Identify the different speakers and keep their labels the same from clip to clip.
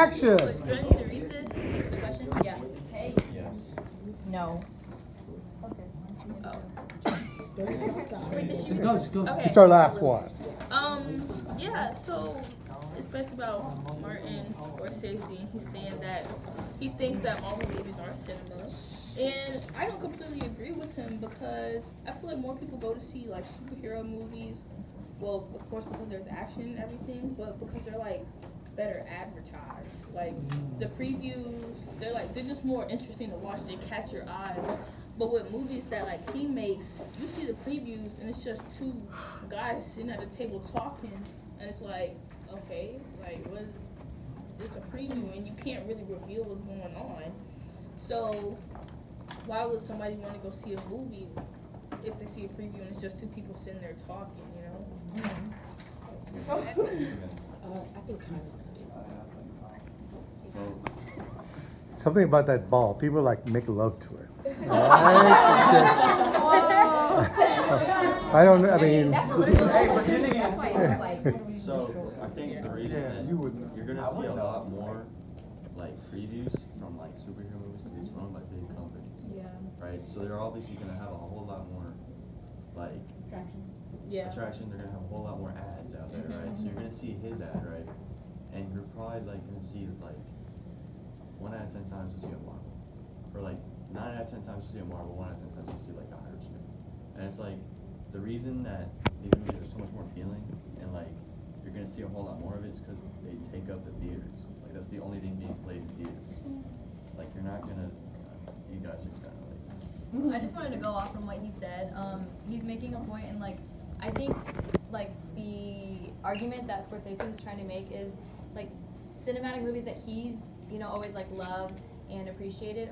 Speaker 1: Action!
Speaker 2: Do I need to read this? The question? Yeah. Hey.
Speaker 3: Yes.
Speaker 2: No. Okay. Oh. Wait, did she?
Speaker 3: Just go.
Speaker 2: Okay.
Speaker 1: It's our last one.
Speaker 2: Yeah, so it's basically about Martin Scorsese. He's saying that he thinks that Marvel movies are cinema. And I don't completely agree with him because I feel like more people go to see like superhero movies. Well, of course because there's action and everything, but because they're like better advertised. Like the previews, they're just more interesting to watch. They catch your eye. But with movies that like he makes, you see the previews and it's just two guys sitting at a table talking, and it's like, okay, like what? It's a preview and you can't really reveal what's going on. So why would somebody want to go see a movie if they see a preview and it's just two people sitting there talking? You know.
Speaker 4: I think time is
Speaker 3: So,
Speaker 1: Something about that ball. People like make love to it. I don't know. I mean,
Speaker 4: That's a little that's why I was like.
Speaker 3: so I think the reason that you're gonna see a lot more like previews from like superhero movies because it's run by big companies.
Speaker 2: Yeah.
Speaker 3: Right. So they're obviously gonna have a whole lot more like
Speaker 2: Yeah.
Speaker 3: attraction. They're gonna have a whole lot more ads out there, right? So you're gonna see his ad, right? And you're probably like gonna see like 1 out of 10 times you'll see a Marvel, or like 9 out of 10 times you'll see a Marvel, 1 out of 10 times you'll see like The Irishman. And it's like the reason that these movies are so much more appealing and like you're gonna see a whole lot more of it is because they take up the theaters. Like that's the only thing being played in theaters. Like you're not gonna, you guys are kind of like.
Speaker 5: I just wanted to go off from what he said. He's making a point, and like I think like the argument that Scorsese is trying to make is like cinematic movies that he's always like loved and appreciated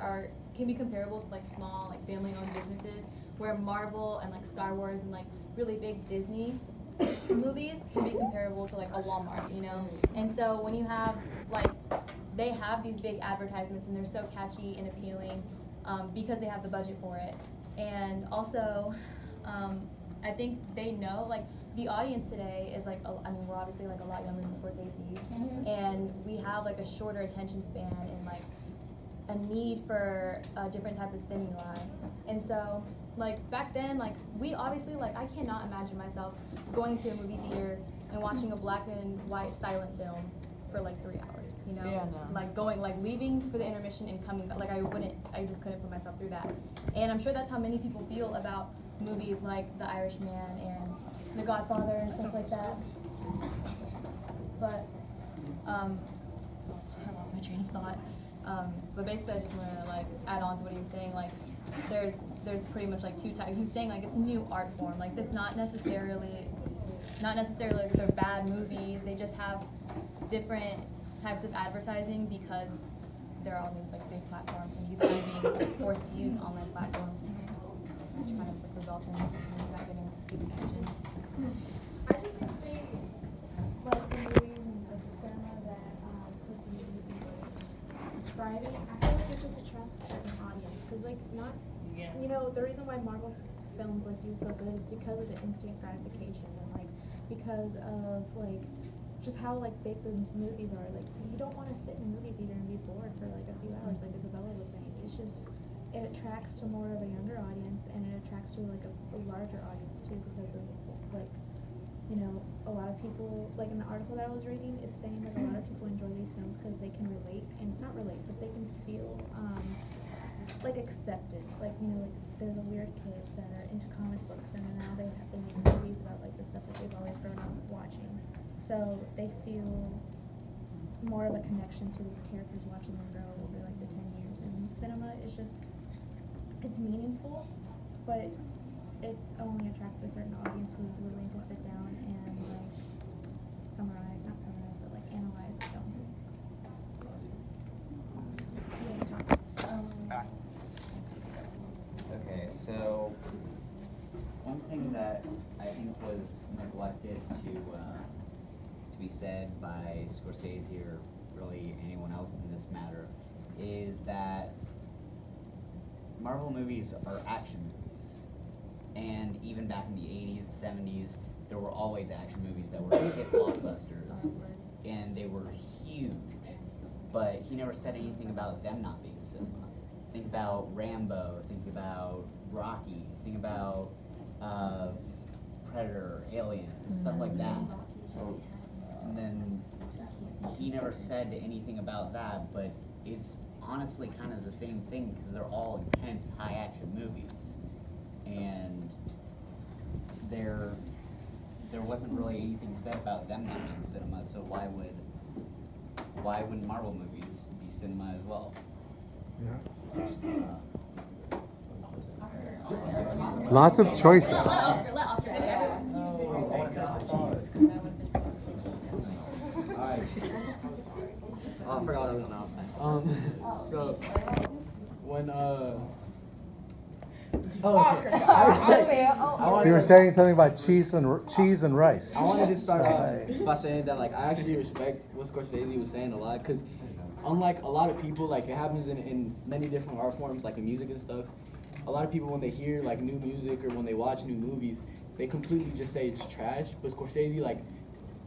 Speaker 5: can be comparable to like small like family-owned businesses, where Marvel and like Star Wars and like really big Disney movies can be comparable to like a Walmart, And so when you have like they have these big advertisements and they're so catchy and appealing because they have the budget for it, and also I think they know like the audience today is like we're obviously like a lot younger than Scorsese's, and we have like a shorter attention span and like a need for a different type of stimuli. And so like back then, like we obviously like I cannot imagine myself going to a movie theater and watching a black and white silent film for like 3 hours,
Speaker 4: Yeah, no.
Speaker 5: like going like leaving for the intermission and coming back. Like I just couldn't put myself through that. And I'm sure that's how many people feel about movies like The Irishman and The Godfather and stuff like that. But I lost my train of thought. But basically, I just want to like add on to what he was saying. Like, there's pretty much like two types. He was saying like it's a new art form. Like that's not necessarily like they're bad movies. They just have different types of advertising because they're on these like big platforms, and he's kind of being forced to use online platforms, which kind of like results in he's not getting people's attention.
Speaker 6: I think the thing, like the movies and like the cinema that Scorsese is describing, I feel like it just attracts a certain audience. Cause like not, the reason why Marvel films like do so good is because of the instant gratification and like because of like just how like big those movies are. Like you don't want to sit in a movie theater and be bored for like a few hours, like Isabella was saying. It attracts to more of a younger audience, and it attracts to like a larger audience too, because of like a lot of people, like in the article that I was reading, it's saying that a lot of people enjoy these films because they can relate, and not relate, but they can feel like accepted. Like they're the weird kids that are into comic books, and now they make movies about like the stuff that they've always grown up watching. So they feel more of a connection to these characters, watching them grow over like the 10 years. And cinema is just, it's meaningful, but it's only attracts a certain audience who's willing to sit down and like not summarize, but like analyze a film.
Speaker 7: Okay, so one thing that I think was neglected to be said by Scorsese or really anyone else in this matter is that Marvel movies are action movies. And even back in the 80s, the 70s, there were always action movies that were hit blockbusters. And they were huge. but he never said anything about them not being cinema. Think about Rambo, think about Rocky, think about Predator, Alien, stuff like that. So, and then he never said anything about that, but it's honestly kind of the same thing because they're all intense, high action movies, and there wasn't really anything said about them not being cinema. So why wouldn't Marvel movies be cinema as well?
Speaker 1: Lots of choices.
Speaker 5: Let Oscar finish.
Speaker 8: Alright. Oh, I forgot what I was on. So when
Speaker 4: Oscar,
Speaker 8: I respect. I wanna
Speaker 1: You were
Speaker 8: say-
Speaker 1: saying something about cheese and rice.
Speaker 8: I wanted to start off by saying that like I actually respect what Scorsese was saying a lot because unlike a lot of people, like it happens in many different art forms, like in music and stuff. A lot of people when they hear like new music or when they watch new movies, they completely just say it's trash. But Scorsese like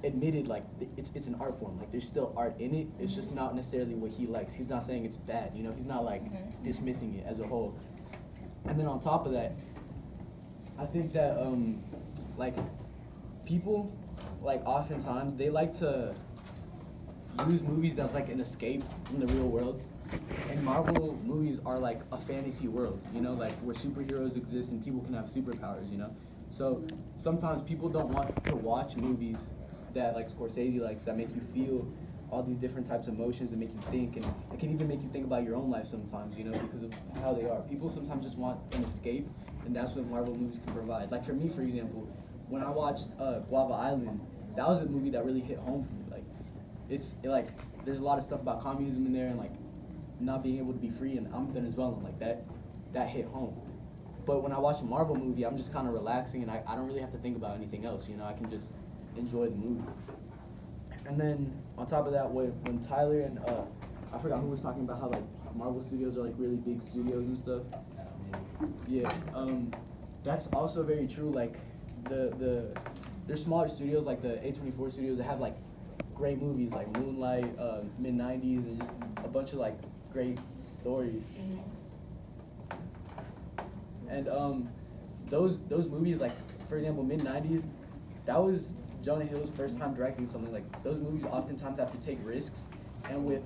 Speaker 8: admitted like it's an art form. Like there's still art in it. It's just not necessarily what he likes. He's not saying it's bad. You know, he's not like dismissing it as a whole. And then on top of that, I think that like people like oftentimes they like to use movies that's like an escape from the real world. And Marvel movies are like a fantasy world, you know, like where superheroes exist and people can have superpowers, you know. So sometimes people don't want to watch movies that like Scorsese likes that make you feel all these different types of emotions and make you think, and it can even make you think about your own life sometimes, you know, because of how they are. People sometimes just want an escape, and that's what Marvel movies can provide. Like for me, for example, when I watched Guava Island, that was a movie that really hit home for me. Like, like there's a lot of stuff about communism in there and like not being able to be free, and I'm Venezuelan, like that hit home. But when I watch a Marvel movie, I'm just kind of relaxing, and I don't really have to think about anything else, you know, I can just enjoy the movie. And then on top of that, when Tyler and I forgot who was talking about how like Marvel Studios are like really big studios and stuff. Yeah, that's also very true. Like there's smaller studios like the A24 studios that have like great movies like Moonlight, mid '90s, and just a bunch of like great stories. And those movies, like for example, mid '90s, that was Jonah Hill's first time directing something. Like those movies oftentimes have to take risks, and with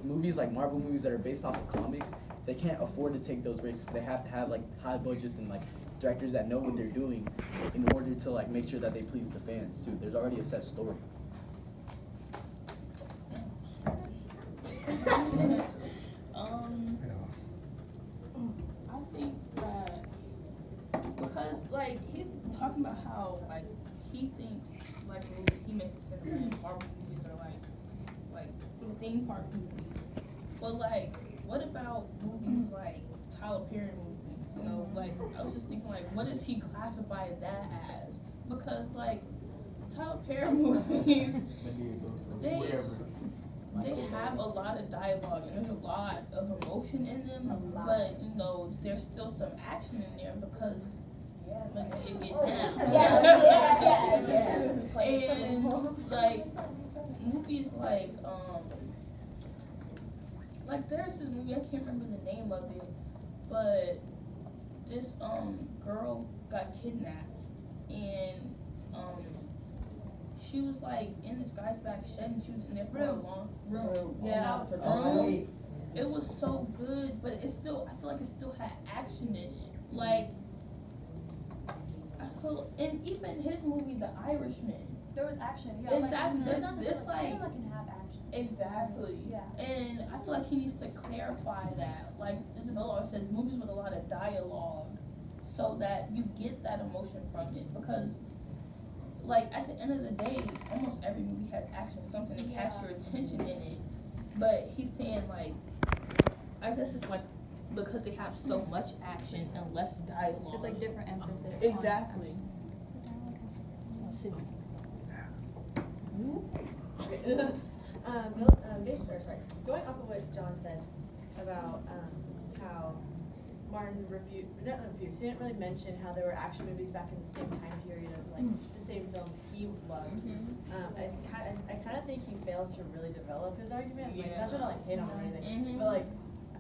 Speaker 8: movies like Marvel movies that are based off of comics, they can't afford to take those risks. They have to have like high budgets and like directors that know what they're doing in order to like make sure that they please the fans too. There's already a set story.
Speaker 2: I think that because like he's talking about how like he thinks like movies he makes cinema and Marvel movies are like theme park movies. But like what about movies like Tyler Perry movies? You know, like I was just thinking like what does he classify that as? Because like Tyler Perry movies they have a lot of dialogue and there's a lot of emotion in them, but you know there's still some action in there because when they get down. And like movies like there's this movie, I can't remember the name of it, but this girl got kidnapped and she was like in this guy's back shed and she was in there for a long room. Yeah, Room. It was so good, but it still, I feel like it still had action in it. Like I feel, and even his movie, The Irishman.
Speaker 5: There was action, yeah.
Speaker 2: Exactly.
Speaker 5: Like, it's not
Speaker 2: It's
Speaker 5: just
Speaker 2: like
Speaker 5: cinema can have action.
Speaker 2: exactly.
Speaker 5: Yeah.
Speaker 2: And I feel like he needs to clarify that. Like Isabella always says, movies with a lot of dialogue, so that you get that emotion from it. Because, like at the end of the day, almost every movie has action, something to catch your attention in it. But he's saying like, I guess it's like because they have so much action and less dialogue.
Speaker 5: It's like different emphasis.
Speaker 2: Exactly.
Speaker 4: Basically, sorry, going off of what John said about how
Speaker 9: Martin refused. He didn't really mention how there were action movies back in the same time period of like the same films he loved. I kind of think he fails to really develop his argument. Like, not trying to like hate on him or anything, but like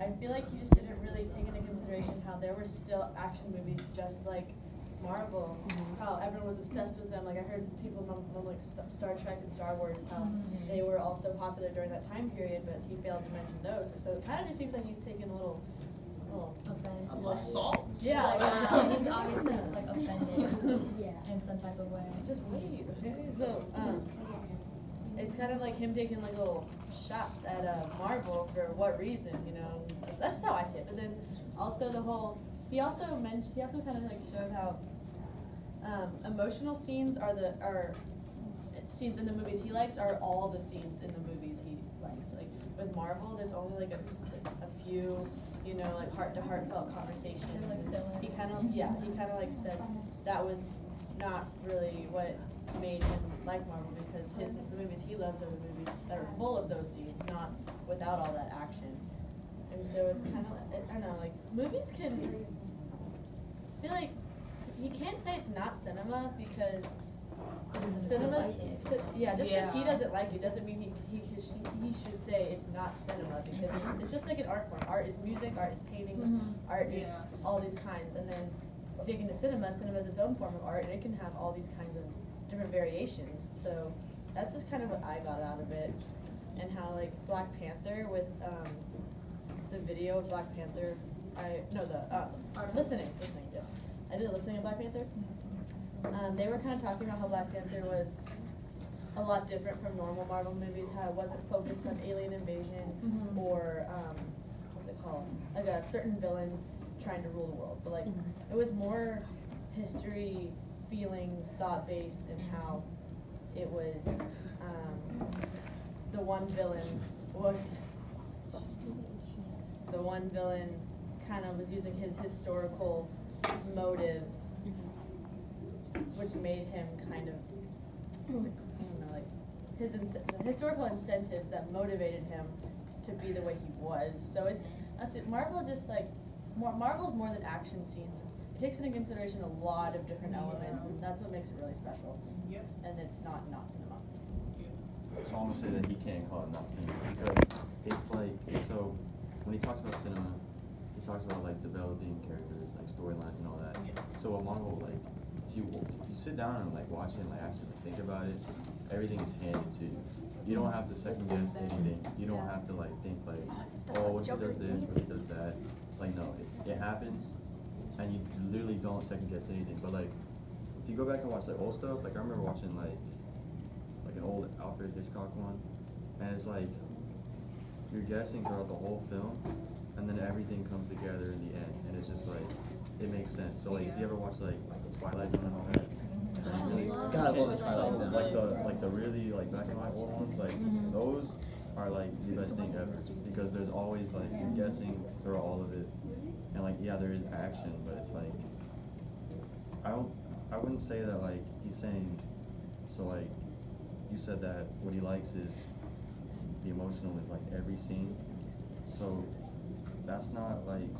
Speaker 9: I feel like he just didn't really take into consideration how there were still action movies just like Marvel, how everyone was obsessed with them. Like I heard people on like Star Trek and Star Wars, how they were also popular during that time period, but he failed to mention those. So it kind of just seems like he's taken a little
Speaker 5: Offense.
Speaker 2: A little salt.
Speaker 9: yeah,
Speaker 5: He's obviously like offended in some type of way.
Speaker 9: just wait. So, it's kind of like him taking like little shots at Marvel for what reason, you know? That's just how I see it. But then also he also kind of like showed how emotional scenes are scenes in the movies he likes are all the scenes in the movies he likes. Like with Marvel, there's only like a few, you know, like heartfelt conversations. He kind of like said that was not really what made him like Marvel, because the movies he loves are the movies that are full of those scenes, not without all that action. And so it's kind of, I don't know, like movies can, I feel like you can't say it's not cinema because cinema's, just because he doesn't like it doesn't mean he should say it's not cinema, because it's just like an art form. Art is music, art is paintings, art is all these kinds. And then dig into cinema is its own form of art, and it can have all these kinds of different variations. So that's just kind of what I got out of it. And how like Black Panther with the video of Black Panther, listening, yes. I did listening of Black Panther. They were kind of talking about how Black Panther was a lot different from normal Marvel movies, how it wasn't focused on alien invasion or what's it called, like a certain villain trying to rule the world, but like it was more history, feelings, thought based, and how it was the one villain kind of was using his historical motives, which made him kind of, I don't know, like the historical incentives that motivated him to be the way he was. So Marvel's more than action scenes. It takes into consideration a lot of different elements, and that's what makes it really special.
Speaker 2: Yes.
Speaker 9: And it's not cinema.
Speaker 3: So I'm gonna say that he can't call it not cinema, because it's like, so when he talks about cinema, he talks about like developing characters, like storylines and all that. So a Marvel, like if you sit down and like watch it and like actually think about it, everything is handed to you. You don't have to second guess anything. You don't have to like think like, oh, what if he does this, what if he does that. Like no, it happens, and you literally don't second guess anything. But like, if you go back and watch like old stuff, like I remember watching like an old Alfred Hitchcock one, and it's like you're guessing throughout the whole film, and then everything comes together in the end, and it's just like it makes sense. So like, if you ever watch like Twilight Zone and all that,
Speaker 8: God, I love the Twilight Zone.
Speaker 3: like the really like black and white old ones, like those are like the best thing ever, because there's always like you're guessing through all of it, and like there is action, but it's like I wouldn't say that like he's saying, so like you said that what he likes is the emotional is like every scene, so that's not like,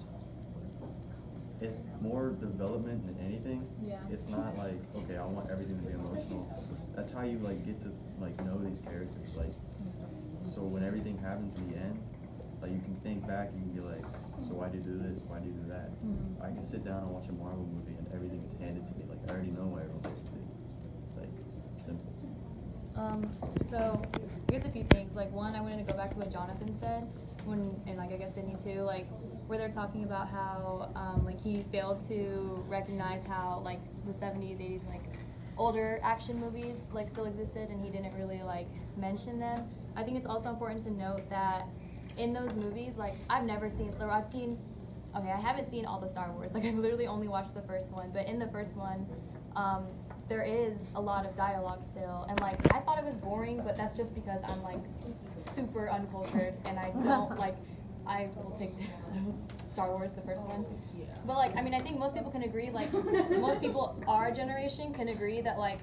Speaker 3: it's more development than anything.
Speaker 5: Yeah.
Speaker 3: It's not like, okay, I want everything to be emotional. That's how you like get to like know these characters. Like, so when everything happens in the end, like you can think back and you can be like, so why do you do this? Why do you do that? I can sit down and watch a Marvel movie and everything is handed to me. Like I already know what everyone's going to be. Like it's simple.
Speaker 5: So I guess a few things. Like one, I wanted to go back to what Jonathan said and like I guess Sydney too, like where they're talking about how like he failed to recognize how like the 70s, 80s, and like older action movies like still existed, and he didn't really like mention them. I think it's also important to note that in those movies, like I haven't seen all the Star Wars. Like I've literally only watched the first one, but in the first one, there is a lot of dialogue still, and like I thought it was boring, but that's just because I'm like super uncultured and I don't like. I will take Star Wars, the first one. But like, I mean, I think most people can agree, like, most people our generation can agree that like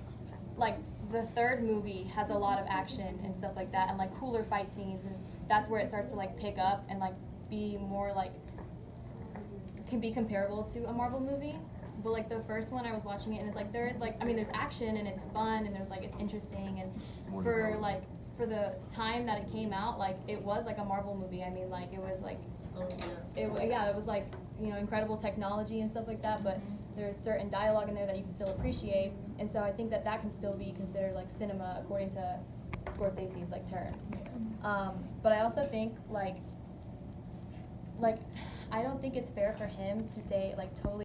Speaker 5: the third movie has a lot of action and stuff like that, and like cooler fight scenes, and that's where it starts to like pick up and like be more like can be comparable to a Marvel movie. But like the first one, I was watching it and it's like there's action and it's fun and there's like it's interesting and for the time that it came out, like it was like a Marvel movie. I mean, like it was like it was like, you know, incredible technology and stuff like that, but there's certain dialogue in there that you can still appreciate, and so I think that can still be considered like cinema according to Scorsese's like terms. But I also think like I don't think it's fair for him to say like totally